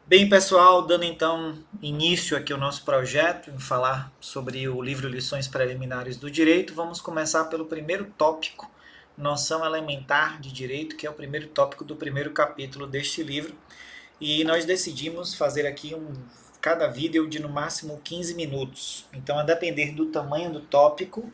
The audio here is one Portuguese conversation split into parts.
Bem, pessoal, dando então início aqui ao nosso projeto em falar sobre o livro Lições Preliminares do Direito, vamos começar pelo primeiro tópico, noção elementar de direito, que é o primeiro tópico do primeiro capítulo deste livro. E nós decidimos fazer aqui cada vídeo de no máximo 15 minutos. Então, a depender do tamanho do tópico,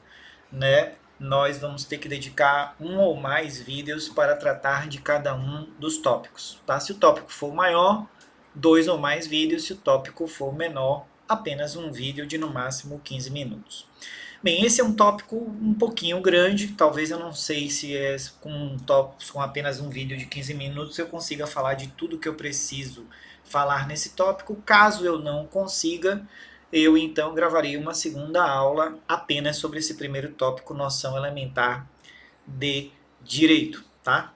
né, nós vamos ter que dedicar um ou mais vídeos para tratar de cada um dos tópicos. Tá? Se o tópico for maior, dois ou mais vídeos. Se o tópico for menor, apenas um vídeo de no máximo 15 minutos. Bem, esse é um tópico um pouquinho grande, talvez eu não sei se é com apenas um vídeo de 15 minutos eu consiga falar de tudo que eu preciso falar nesse tópico. Caso eu não consiga, eu então gravaria uma segunda aula apenas sobre esse primeiro tópico, noção elementar de direito, tá?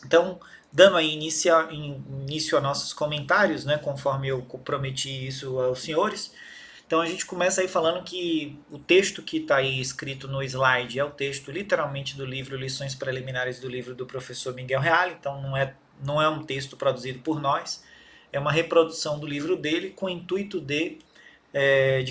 Então, dando aí início a nossos comentários, né, conforme eu prometi isso aos senhores, então a gente começa aí falando que o texto que está aí escrito no slide é o texto literalmente do livro Lições Preliminares do livro do professor Miguel Reale, então não é um texto produzido por nós, é uma reprodução do livro dele com o intuito de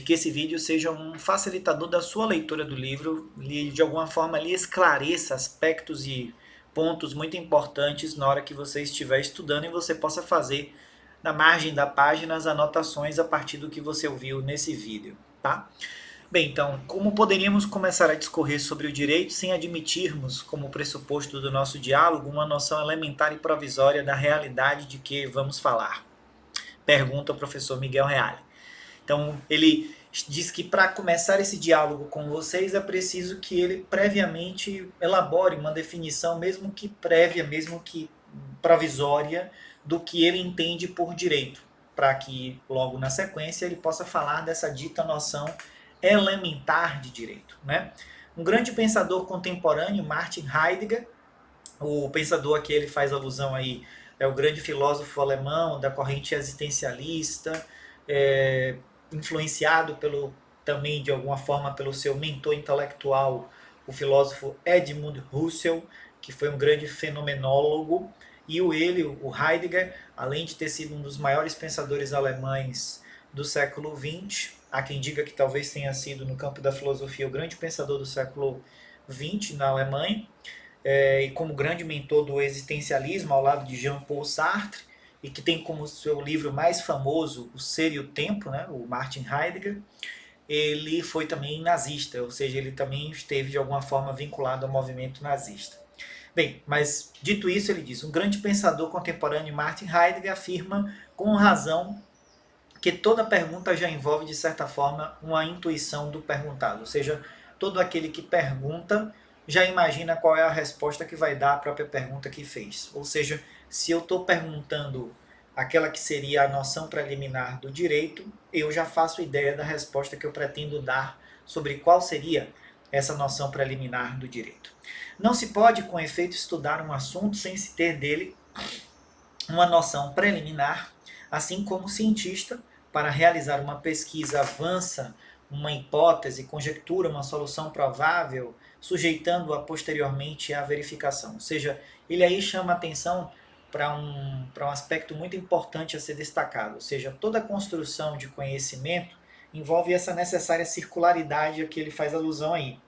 que esse vídeo seja um facilitador da sua leitura do livro, de alguma forma lhe esclareça aspectos e pontos muito importantes na hora que você estiver estudando e você possa fazer na margem da página as anotações a partir do que você ouviu nesse vídeo, tá? Bem, então, como poderíamos começar a discorrer sobre o direito sem admitirmos, como pressuposto do nosso diálogo, uma noção elementar e provisória da realidade de que vamos falar? Pergunta o professor Miguel Reale. Então, ele diz que para começar esse diálogo com vocês é preciso que ele previamente elabore uma definição, mesmo que prévia, mesmo que provisória, do que ele entende por direito, para que logo na sequência ele possa falar dessa dita noção elementar de direito, né? Um grande pensador contemporâneo, Martin Heidegger, o pensador a que ele faz alusão aí é o grande filósofo alemão da corrente existencialista, influenciado também de alguma forma pelo seu mentor intelectual, o filósofo Edmund Husserl, que foi um grande fenomenólogo, e o Heidegger, além de ter sido um dos maiores pensadores alemães do século XX, há quem diga que talvez tenha sido no campo da filosofia o grande pensador do século XX na Alemanha, e como grande mentor do existencialismo ao lado de Jean-Paul Sartre, e que tem como seu livro mais famoso O Ser e o Tempo, né, o Martin Heidegger. Ele foi também nazista, ou seja, ele também esteve de alguma forma vinculado ao movimento nazista. Bem, mas dito isso, ele diz: um grande pensador contemporâneo, Martin Heidegger, afirma com razão que toda pergunta já envolve, de certa forma, uma intuição do perguntado. Ou seja, todo aquele que pergunta já imagina qual é a resposta que vai dar à própria pergunta que fez. Ou seja, se eu estou perguntando aquela que seria a noção preliminar do direito, eu já faço ideia da resposta que eu pretendo dar sobre qual seria essa noção preliminar do direito. Não se pode, com efeito, estudar um assunto sem se ter dele uma noção preliminar, assim como o cientista, para realizar uma pesquisa, avança uma hipótese, conjectura uma solução provável, sujeitando-a posteriormente à verificação. Ou seja, ele aí chama atenção para um aspecto muito importante a ser destacado. Ou seja, toda construção de conhecimento envolve essa necessária circularidade a que ele faz alusão aí.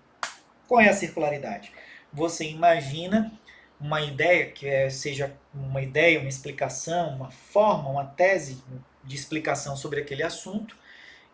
Qual é a circularidade? Você imagina uma ideia seja uma ideia, uma explicação, uma forma, uma tese de explicação sobre aquele assunto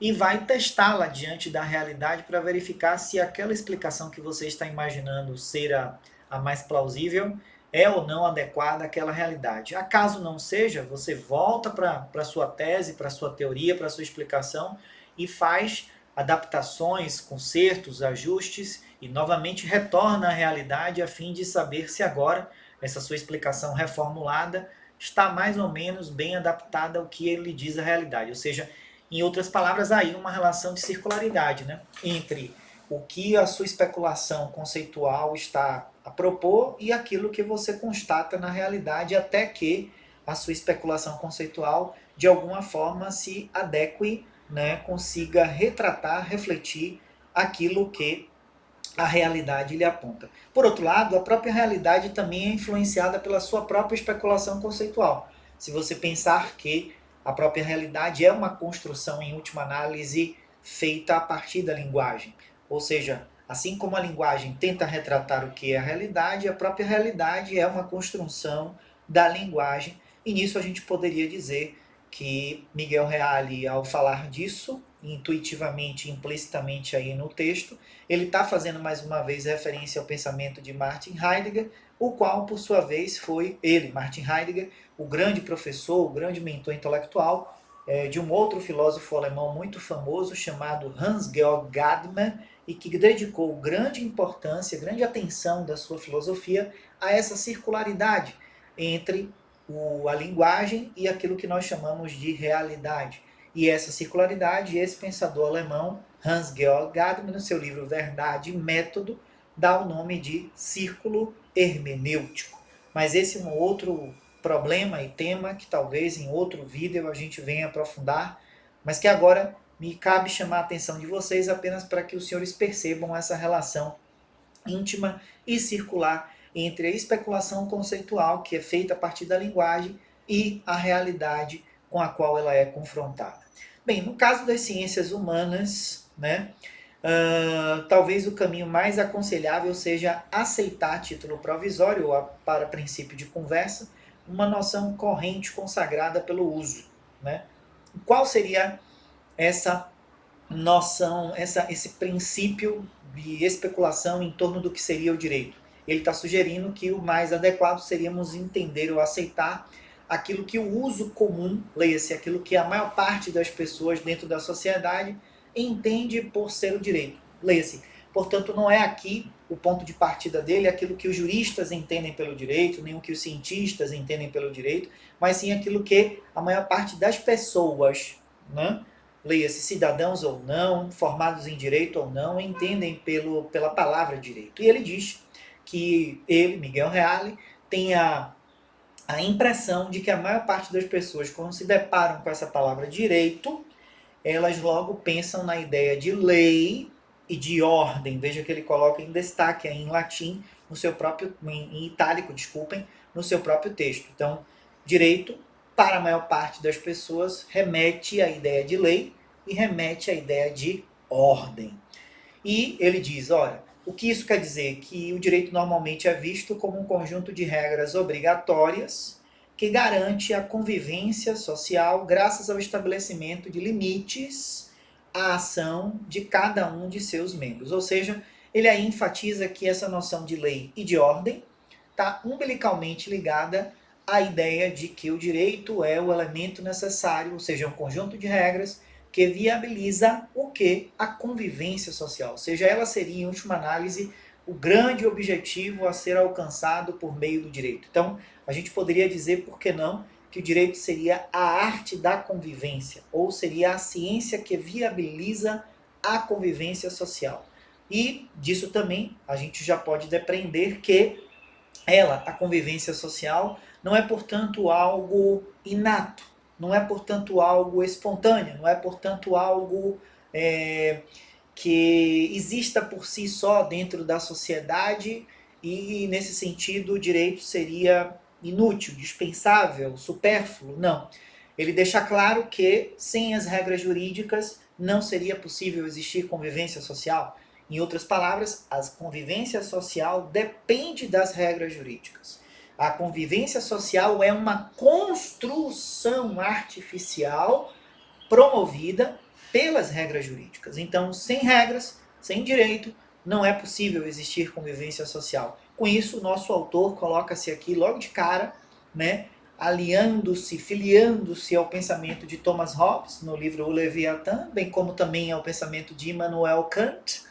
e vai testá-la diante da realidade para verificar se aquela explicação que você está imaginando ser a mais plausível é ou não adequada àquela realidade. Acaso não seja, você volta para a sua tese, para a sua teoria, para a sua explicação e faz adaptações, consertos, ajustes e novamente retorna à realidade a fim de saber se agora essa sua explicação reformulada está mais ou menos bem adaptada ao que ele diz a realidade. Ou seja, em outras palavras, há aí uma relação de circularidade, né, entre o que a sua especulação conceitual está a propor e aquilo que você constata na realidade, até que a sua especulação conceitual de alguma forma se adeque, né, consiga retratar, refletir aquilo que a realidade lhe aponta. Por outro lado, a própria realidade também é influenciada pela sua própria especulação conceitual. Se você pensar que A própria realidade é uma construção, em última análise, feita a partir da linguagem. Ou seja, assim como a linguagem tenta retratar o que é a realidade, a própria realidade é uma construção da linguagem. E nisso a gente poderia dizer que Miguel Reale, ao falar disso, intuitivamente, implicitamente aí no texto, ele está fazendo mais uma vez referência ao pensamento de Martin Heidegger, o qual, por sua vez, foi ele, Martin Heidegger, o grande professor, o grande mentor intelectual de um outro filósofo alemão muito famoso chamado Hans-Georg Gadamer, e que dedicou grande importância, grande atenção da sua filosofia a essa circularidade entre a linguagem e aquilo que nós chamamos de realidade. E essa circularidade, esse pensador alemão, Hans-Georg Gadamer, no seu livro Verdade e Método, dá o nome de círculo hermenêutico. Mas esse é um outro problema e tema que talvez em outro vídeo a gente venha aprofundar, mas que agora me cabe chamar a atenção de vocês apenas para que os senhores percebam essa relação íntima e circular entre a especulação conceitual, que é feita a partir da linguagem, e a realidade com a qual ela é confrontada. Bem, no caso das ciências humanas, talvez o caminho mais aconselhável seja aceitar a título provisório, ou para princípio de conversa, uma noção corrente consagrada pelo uso. Qual seria essa noção, esse princípio de especulação em torno do que seria o direito? Ele está sugerindo que o mais adequado seríamos entender ou aceitar aquilo que o uso comum, leia-se, aquilo que a maior parte das pessoas dentro da sociedade entende por ser o direito. Leia-se. Portanto, não é aqui o ponto de partida dele aquilo que os juristas entendem pelo direito, nem o que os cientistas entendem pelo direito, mas sim aquilo que a maior parte das pessoas, leia-se, cidadãos ou não, formados em direito ou não, entendem pela palavra direito. E ele diz que ele, Miguel Reale, tem a impressão de que a maior parte das pessoas, quando se deparam com essa palavra direito, elas logo pensam na ideia de lei e de ordem. Veja que ele coloca em destaque aí em latim, no seu próprio, em itálico, desculpem, no seu próprio texto. Então, direito, para a maior parte das pessoas, remete à ideia de lei e remete à ideia de ordem. E ele diz, olha, o que isso quer dizer? Que o direito normalmente é visto como um conjunto de regras obrigatórias que garante a convivência social graças ao estabelecimento de limites à ação de cada um de seus membros. Ou seja, ele aí enfatiza que essa noção de lei e de ordem está umbilicalmente ligada à ideia de que o direito é o elemento necessário, ou seja, um conjunto de regras que viabiliza o que? A convivência social. Ou seja, ela seria, em última análise, o grande objetivo a ser alcançado por meio do direito. Então, a gente poderia dizer, por que não, que o direito seria a arte da convivência, ou seria a ciência que viabiliza a convivência social. E disso também a gente já pode depreender que a convivência social, não é, portanto, algo inato, não é, portanto, algo espontâneo, não é, portanto, algo que exista por si só dentro da sociedade e, nesse sentido, o direito seria inútil, dispensável, supérfluo. Não. Ele deixa claro que, sem as regras jurídicas, não seria possível existir convivência social. Em outras palavras, a convivência social depende das regras jurídicas. A convivência social é uma construção artificial promovida pelas regras jurídicas. Então, sem regras, sem direito, não é possível existir convivência social. Com isso, o nosso autor coloca-se aqui logo de cara, aliando-se, filiando-se ao pensamento de Thomas Hobbes, no livro O Leviatã, bem como também ao pensamento de Immanuel Kant,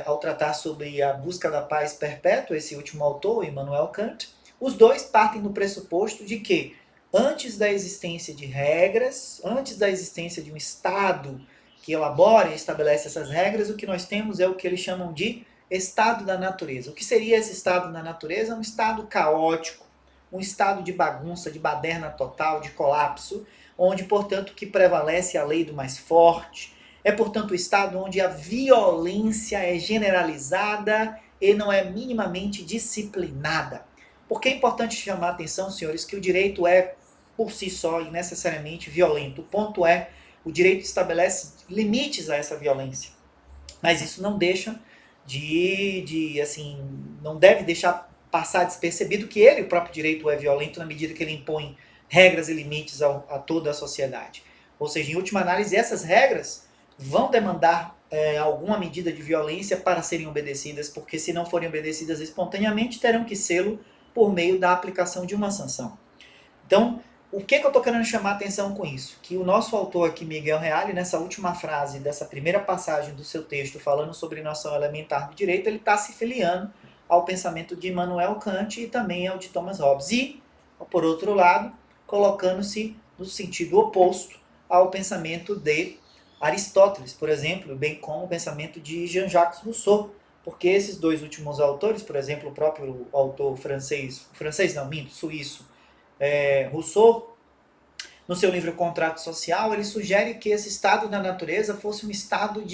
ao tratar sobre a busca da paz perpétua, esse último autor, Immanuel Kant. Os dois partem do pressuposto de que, antes da existência de regras, antes da existência de um Estado que elabora e estabelece essas regras, o que nós temos é o que eles chamam de estado da natureza. O que seria esse estado da natureza? Um estado caótico, um estado de bagunça, de baderna total, de colapso, onde, portanto, que prevalece a lei do mais forte. É, portanto, o estado onde a violência é generalizada e não é minimamente disciplinada. Porque é importante chamar a atenção, senhores, que o direito é por si só e necessariamente violento. O ponto é, o direito estabelece limites a essa violência, mas isso não deixa assim, não deve deixar passar despercebido que ele, o próprio direito, é violento na medida que ele impõe regras e limites a toda a sociedade. Ou seja, em última análise, essas regras vão demandar alguma medida de violência para serem obedecidas, porque se não forem obedecidas espontaneamente, terão que sê-lo por meio da aplicação de uma sanção. Então, o que eu estou querendo chamar a atenção com isso? Que o nosso autor aqui, Miguel Reale, nessa última frase dessa primeira passagem do seu texto, falando sobre noção elementar do direito, ele está se filiando ao pensamento de Immanuel Kant e também ao de Thomas Hobbes. E, por outro lado, colocando-se no sentido oposto ao pensamento de Aristóteles, por exemplo, bem como o pensamento de Jean-Jacques Rousseau, porque esses dois últimos autores, por exemplo, o próprio autor suíço, Rousseau, no seu livro Contrato Social, ele sugere que esse estado da natureza fosse um estado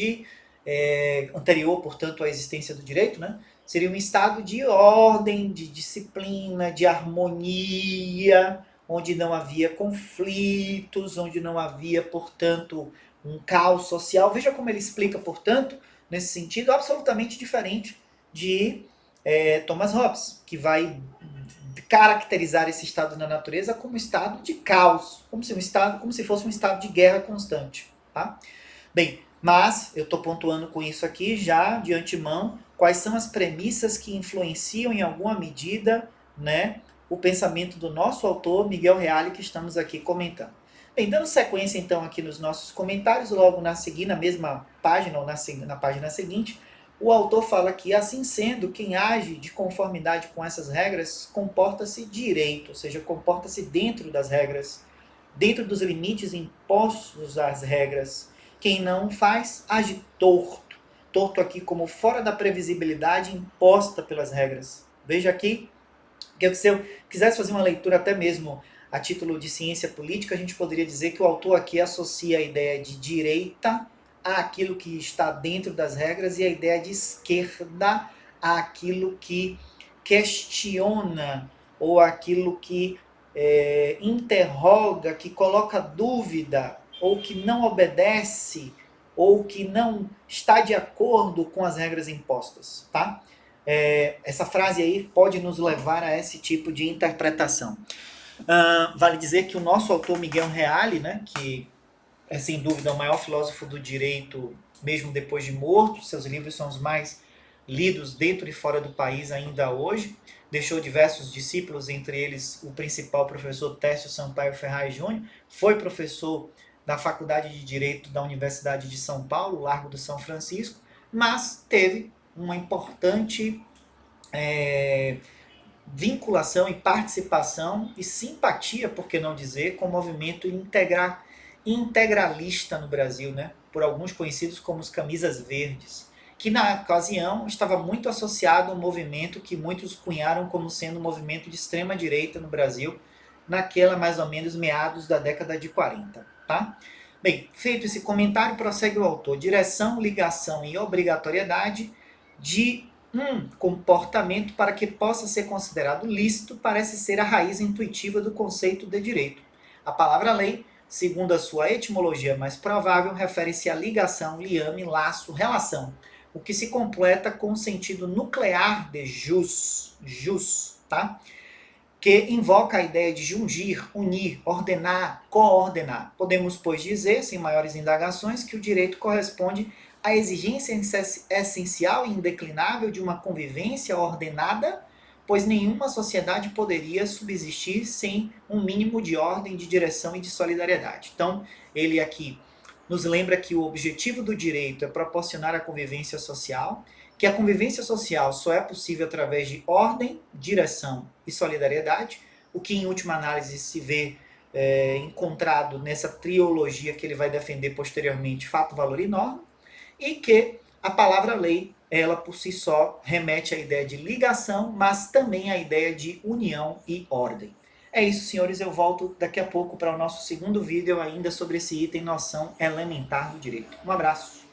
anterior, portanto, à existência do direito, né? Seria um estado de ordem, de disciplina, de harmonia, onde não havia conflitos, onde não havia, portanto, um caos social. Veja como ele explica, portanto, nesse sentido, absolutamente diferente de Thomas Hobbes, que vai caracterizar esse estado da natureza como um estado de caos, como se fosse um estado de guerra constante. Tá? Bem, mas eu estou pontuando com isso aqui já de antemão quais são as premissas que influenciam em alguma medida, né, o pensamento do nosso autor, Miguel Reale, que estamos aqui comentando. Bem, dando sequência então aqui nos nossos comentários, logo na mesma página ou na página seguinte, o autor fala que, assim sendo, quem age de conformidade com essas regras comporta-se direito, ou seja, comporta-se dentro das regras, dentro dos limites impostos às regras. Quem não faz, age torto. Torto aqui como fora da previsibilidade imposta pelas regras. Veja aqui, que se eu quisesse fazer uma leitura até mesmo a título de ciência política, a gente poderia dizer que o autor aqui associa a ideia de direita àquilo que está dentro das regras e a ideia de esquerda àquilo que questiona ou aquilo que interroga, que coloca dúvida ou que não obedece ou que não está de acordo com as regras impostas, tá? Essa frase aí pode nos levar a esse tipo de interpretação. Vale dizer que o nosso autor Miguel Reale, né, que é sem dúvida o maior filósofo do direito, mesmo depois de morto, seus livros são os mais lidos dentro e fora do país ainda hoje, deixou diversos discípulos, entre eles o principal professor Tércio Sampaio Ferraz Júnior, foi professor da Faculdade de Direito da Universidade de São Paulo, Largo do São Francisco, mas teve uma importante vinculação e participação e simpatia, por que não dizer, com o movimento integralista no Brasil, né? Por alguns conhecidos como os Camisas Verdes, que na ocasião estava muito associado ao movimento que muitos cunharam como sendo um movimento de extrema direita no Brasil, naquela mais ou menos meados da década de 40. Tá? Bem, feito esse comentário, prossegue o autor. Direção, ligação e obrigatoriedade de um comportamento para que possa ser considerado lícito parece ser a raiz intuitiva do conceito de direito. A palavra lei, segundo a sua etimologia mais provável, refere-se à ligação, liame, laço, relação, o que se completa com o sentido nuclear de jus, tá? Que invoca a ideia de jungir, unir, ordenar, coordenar. Podemos, pois, dizer, sem maiores indagações, que o direito corresponde à exigência essencial e indeclinável de uma convivência ordenada, pois nenhuma sociedade poderia subsistir sem um mínimo de ordem, de direção e de solidariedade. Então, ele aqui nos lembra que o objetivo do direito é proporcionar a convivência social, que a convivência social só é possível através de ordem, direção e solidariedade, o que em última análise se vê encontrado nessa trilogia que ele vai defender posteriormente, fato, valor e norma, e que a palavra lei, ela por si só remete à ideia de ligação, mas também à ideia de união e ordem. É isso, senhores, eu volto daqui a pouco para o nosso segundo vídeo ainda sobre esse item noção elementar do direito. Um abraço.